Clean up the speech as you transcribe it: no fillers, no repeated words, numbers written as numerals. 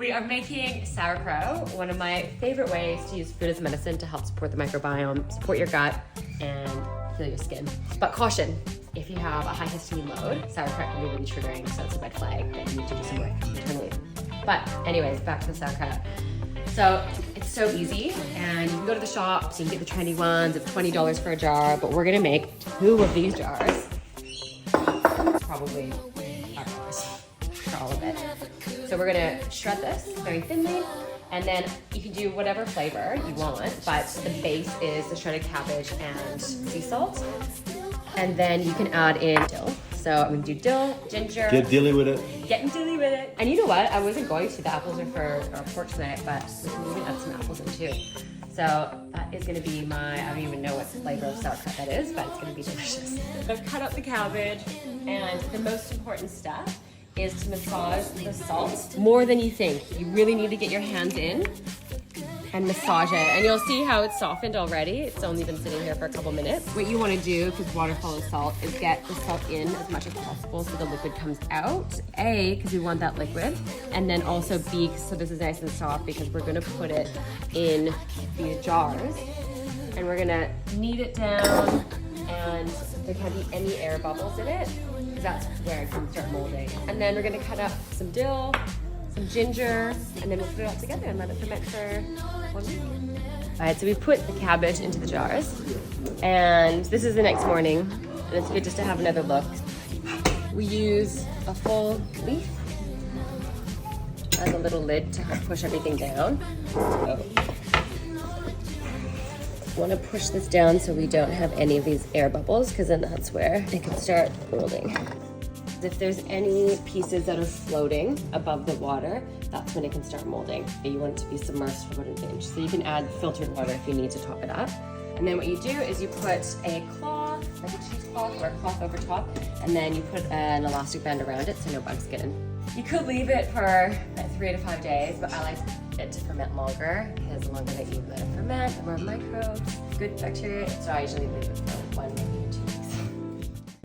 We are making sauerkraut, one of my favorite ways to use food as medicine to help support the microbiome, support your gut, and heal your skin. But caution, if you have a high histamine load, sauerkraut can be really triggering, so it's a red flag that you need to do some work internally. But anyways, back to the sauerkraut. So it's so easy, and you can go to the shops, you can get the trendy ones, it's $20 for a jar, but we're gonna make 2 of these jars. Probably $5 for all of it. So we're gonna shred this very thinly, and then you can do whatever flavor you want, but the base is the shredded cabbage and sea salt. And then you can add in dill. So I'm gonna do dill, ginger. Get dilly with it. Getting dilly with it. And you know what? I wasn't going to. The apples are for our pork tonight, but we can even add some apples in too. So that is gonna be my, I don't even know what flavor of sauerkraut that is, but it's gonna be delicious. I've cut up the cabbage, and the most important step is to massage the salt more than you think. You really need to get your hands in and massage it. And you'll see how it's softened already. It's only been sitting here for a couple minutes. What you wanna do, because water follows salt, is get the salt in as much as possible so the liquid comes out. A, because we want that liquid. And then also B, so this is nice and soft, because we're gonna put it in these jars. And we're gonna knead it down, and there can't be any air bubbles in it, because that's where it can start molding. And then we're gonna cut up some dill, some ginger, and then we'll put it all together and let it ferment for 1 week. All right, so we put the cabbage into the jars, and this is the next morning, and it's good just to have another look. We use a full leaf as a little lid to help push everything down. So, want to push this down so we don't have any of these air bubbles, because then that's where it can start molding. If there's any pieces that are floating above the water, that's when it can start molding. You want it to be submersed for about an inch. So you can add filtered water if you need to top it up. And then what you do is you put a cloth, like a cheesecloth or a cloth over top, and then you put an elastic band around it so no bugs get in. You could leave it for like 3 to 5 days, but I like it to ferment longer, because the longer that you let it ferment, the more microbes, good bacteria. So I usually leave it for 1 maybe 2 weeks.